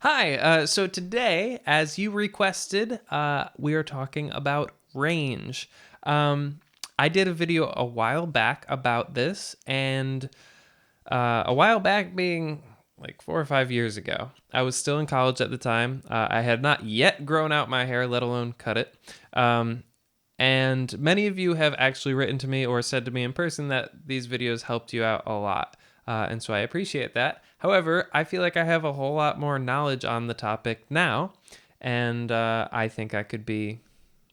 Hi, so today, as you requested, we are talking about range. I did a video a while back about this, and a while back being like 4 or 5 years ago. I was still in college at the time. I had not yet grown out my hair, let alone cut it. And many of you have actually written to me or said to me in person that these videos helped you out a lot. And so I appreciate that. However, I feel like I have a whole lot more knowledge on the topic now, and I think I could be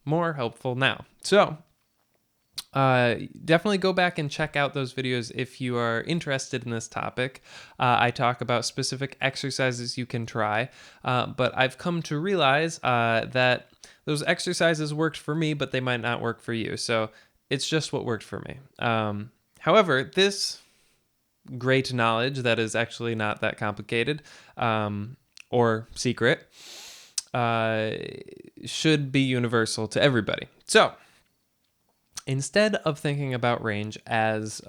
more helpful now. So definitely go back and check out those videos if you are interested in this topic. I talk about specific exercises you can try, but I've come to realize that those exercises worked for me, but they might not work for you. So it's just what worked for me. However, this great knowledge that is actually not that complicated or secret should be universal to everybody. So instead of thinking about range as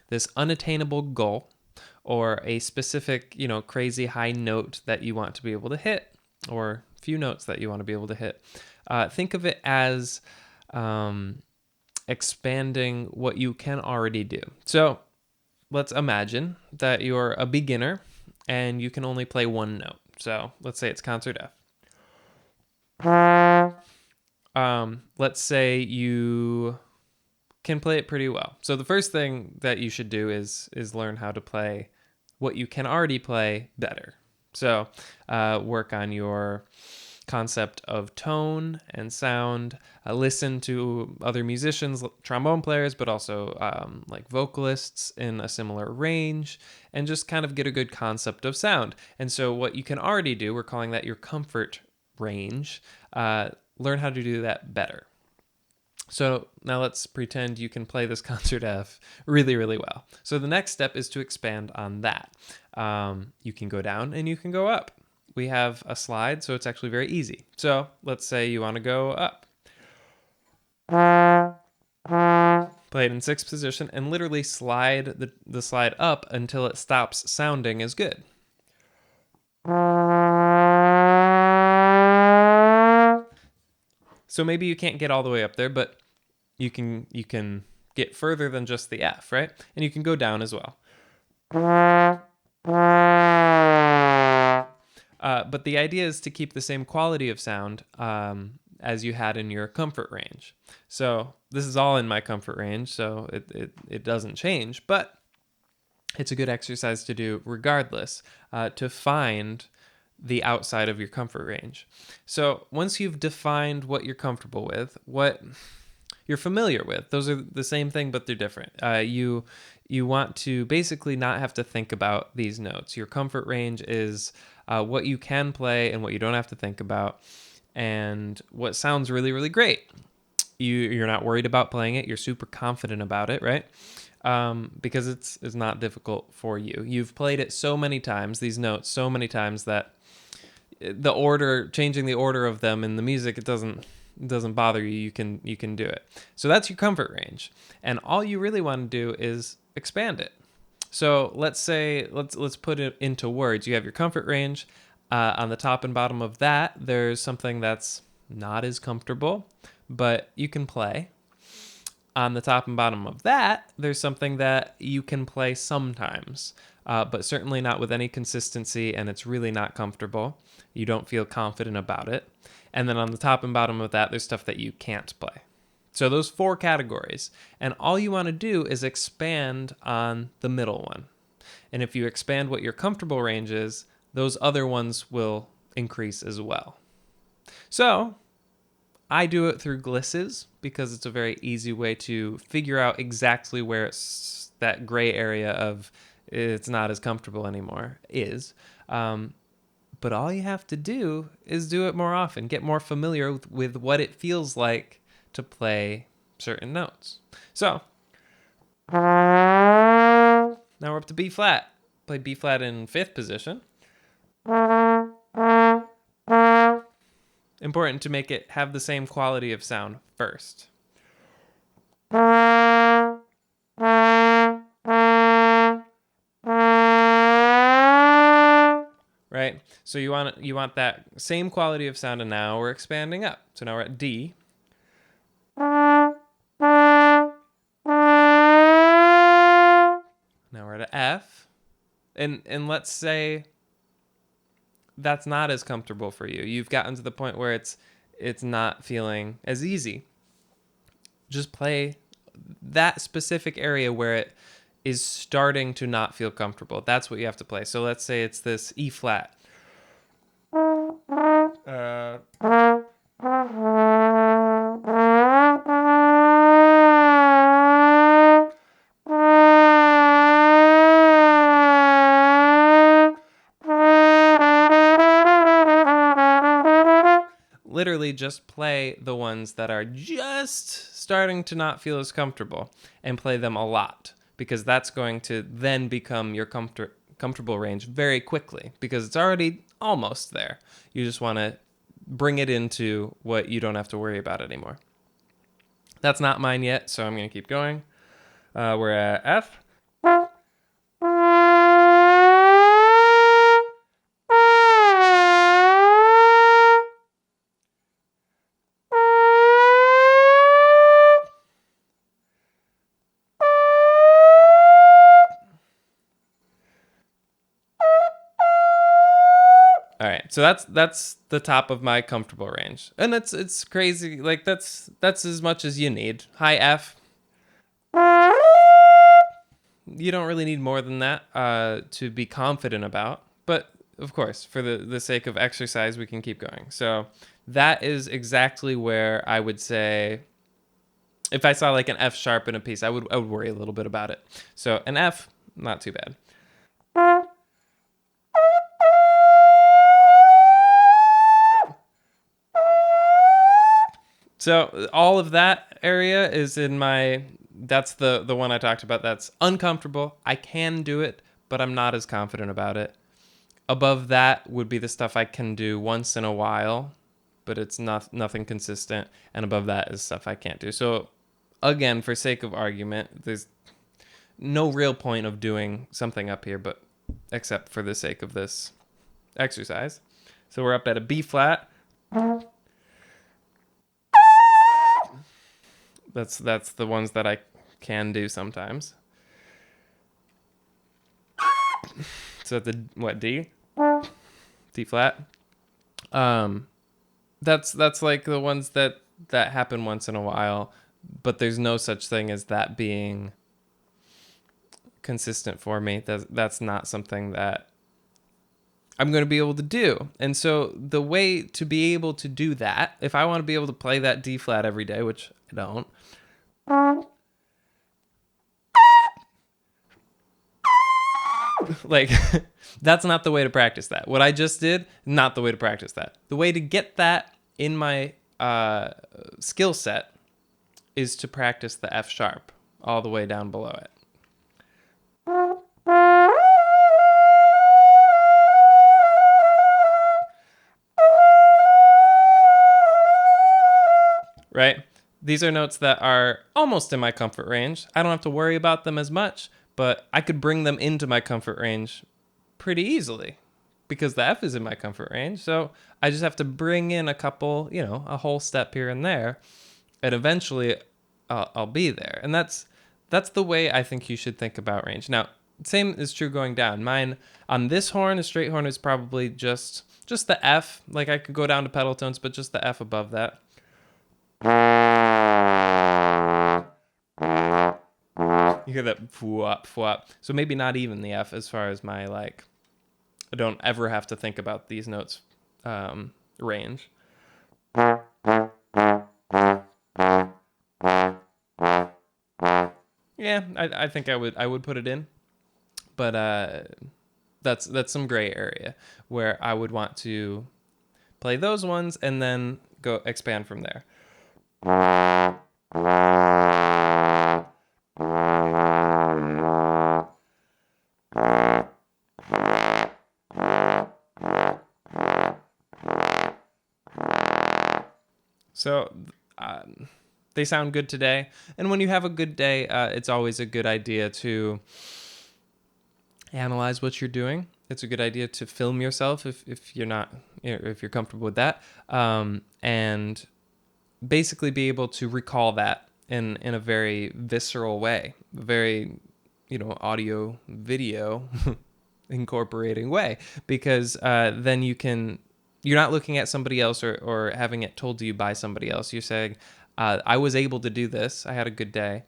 this unattainable goal or a specific, crazy high note that you want to be able to hit, or few notes that you want to be able to hit, think of it as expanding what you can already do. So let's imagine that you're a beginner and you can only play one note. So let's say it's concert F. Let's say you can play it pretty well. So the first thing that you should do is learn how to play what you can already play better. So work on your concept of tone and sound. Listen to other musicians, trombone players, but also like vocalists in a similar range, and just kind of get a good concept of sound. And so what you can already do, we're calling that your comfort range. Learn how to do that better. So now let's pretend you can play this concert F really, really well. So the next step is to expand on that. You can go down and you can go up. We have a slide, so it's actually very easy. So let's say you want to go up. Play it in sixth position and literally slide the slide up until it stops sounding as good. So maybe you can't get all the way up there, but you can get further than just the F, right? And you can go down as well. But the idea is to keep the same quality of sound as you had in your comfort range. So this is all in my comfort range, so it doesn't change, but it's a good exercise to do regardless, to find the outside of your comfort range. So once you've defined what you're comfortable with, what you're familiar with, those are the same thing, but they're different. You want to basically not have to think about these notes. Your comfort range is what you can play and what you don't have to think about, and what sounds really, really great. You're not worried about playing it. You're super confident about it, right? Because it's not difficult for you. You've played it so many times, these notes so many times, that changing the order of them in the music, it doesn't bother you. You can do it. So that's your comfort range, and all you really want to do is expand it. So let's put it into words. You have your comfort range. On the top and bottom of that, there's something that's not as comfortable, but you can play. On the top and bottom of that, there's something that you can play sometimes, but certainly not with any consistency, and it's really not comfortable. You don't feel confident about it. And then on the top and bottom of that, there's stuff that you can't play. So those 4 categories. And all you want to do is expand on the middle one. And if you expand what your comfortable range is, those other ones will increase as well. So I do it through glisses because it's a very easy way to figure out exactly where it's that gray area of it's not as comfortable anymore is. But all you have to do is do it more often, get more familiar with what it feels like to play certain notes. So now we're up to B flat. Play B flat in 5th position. Important to make it have the same quality of sound first. Right? right? So you want that same quality of sound, and now we're expanding up. So now we're at D. Now we're at F. And let's say that's not as comfortable for you. You've gotten to the point where it's not feeling as easy. Just play that specific area where it is starting to not feel comfortable. That's what you have to play. So let's say it's this E flat. Literally just play the ones that are just starting to not feel as comfortable and play them a lot, because that's going to then become your comfortable range very quickly, because it's already almost there. You just want to bring it into what you don't have to worry about anymore. That's not mine yet, so I'm going to keep going. We're at F. All right, so that's the top of my comfortable range, and it's crazy. Like that's as much as you need. High F. You don't really need more than that to be confident about, but of course, for the sake of exercise, we can keep going. So that is exactly where I would say, if I saw like an F sharp in a piece, I would worry a little bit about it. So an F, not too bad. So all of that area is in my, that's the one I talked about. That's uncomfortable. I can do it, but I'm not as confident about it. Above that would be the stuff I can do once in a while, but it's nothing consistent. And above that is stuff I can't do. So again, for sake of argument, there's no real point of doing something up here, but except for the sake of this exercise. So we're up at a B flat. That's the ones that I can do sometimes. So the what, D? D flat. That's like the ones that happen once in a while, but there's no such thing as that being consistent for me. That's not something that I'm going to be able to do. And so the way to be able to do that, if I want to be able to play that D flat every day, which I don't, like that's not the way to practice that. What I just did, not the way to practice that. The way to get that in my skill set is to practice the F sharp all the way down below it. Right? These are notes that are almost in my comfort range. I don't have to worry about them as much, but I could bring them into my comfort range pretty easily because the F is in my comfort range. So I just have to bring in a couple, a whole step here and there, and eventually I'll be there. And that's the way I think you should think about range. Now, same is true going down. Mine on this horn, a straight horn, is probably just the F. Like I could go down to pedal tones, but just the F above that. You hear that fwop, fwop. So maybe not even the F as far as my, I don't ever have to think about these notes range. Yeah, I think I would put it in. But that's some gray area where I would want to play those ones and then go expand from there. So they sound good today. And when you have a good day, it's always a good idea to analyze what you're doing it's a good idea to film yourself if you're not, if you're comfortable with that, and basically be able to recall that in a very visceral way, very, audio video incorporating way, because then you're not looking at somebody else or having it told to you by somebody else. You're saying, I was able to do this. I had a good day.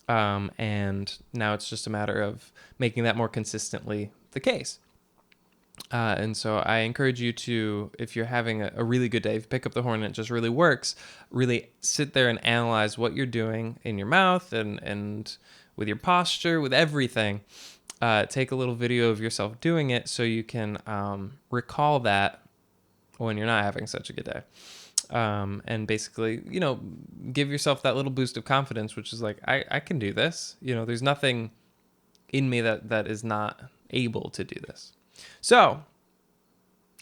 And now it's just a matter of making that more consistently the case. And so I encourage you to, if you're having a really good day, if you pick up the horn and it just really works, really sit there and analyze what you're doing in your mouth and with your posture, with everything. Take a little video of yourself doing it so you can recall that when you're not having such a good day. And basically, give yourself that little boost of confidence, which is like, I can do this. There's nothing in me that is not able to do this. So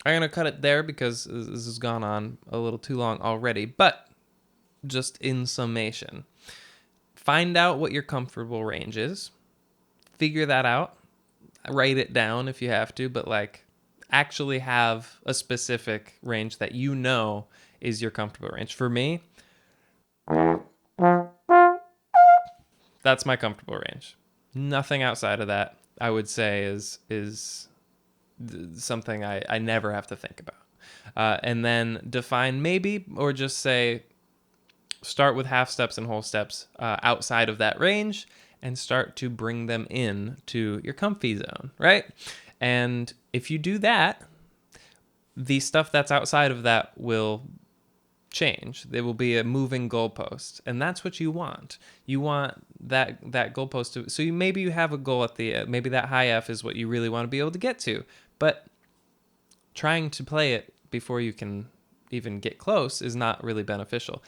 I'm going to cut it there because this has gone on a little too long already. But just in summation, find out what your comfortable range is. Figure that out. Write it down if you have to, but actually have a specific range that is your comfortable range. For me, that's my comfortable range. Nothing outside of that, I would say, is something I never have to think about. And then define maybe, or just say, start with half steps and whole steps outside of that range and start to bring them in to your comfy zone, right? And if you do that, the stuff that's outside of that will change. There will be a moving goalpost, and that's what you want. You want that goalpost to. So maybe you have a goal at maybe that high F is what you really want to be able to get to, but trying to play it before you can even get close is not really beneficial.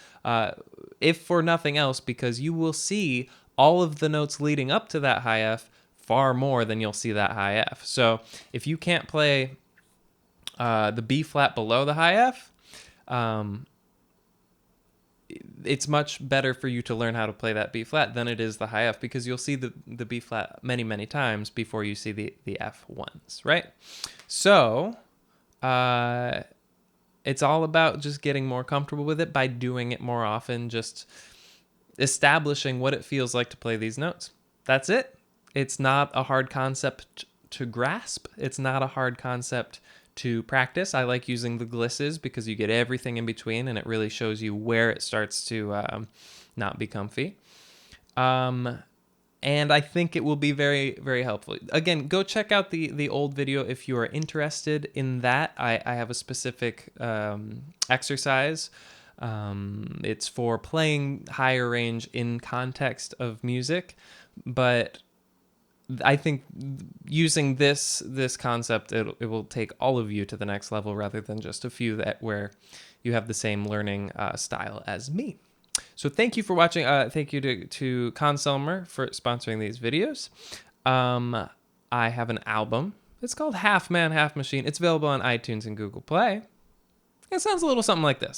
If for nothing else, because you will see all of the notes leading up to that high F far more than you'll see that high F. So if you can't play the B flat below the high F, it's much better for you to learn how to play that B flat than it is the high F, because you'll see the B flat many, many times before you see the F ones, right? So it's all about just getting more comfortable with it by doing it more often, just establishing what it feels like to play these notes. That's it. It's not a hard concept to grasp. It's not a hard concept to practice. I like using the glisses because you get everything in between and it really shows you where it starts to not be comfy. And I think it will be very, very helpful. Again, go check out the old video if you are interested in that. I have a specific exercise. It's for playing higher range in context of music, but I think using this concept, it will take all of you to the next level rather than just a few where you have the same learning style as me. So thank you for watching. Thank you to Conselmer for sponsoring these videos. I have an album. It's called Half Man, Half Machine. It's available on iTunes and Google Play. It sounds a little something like this.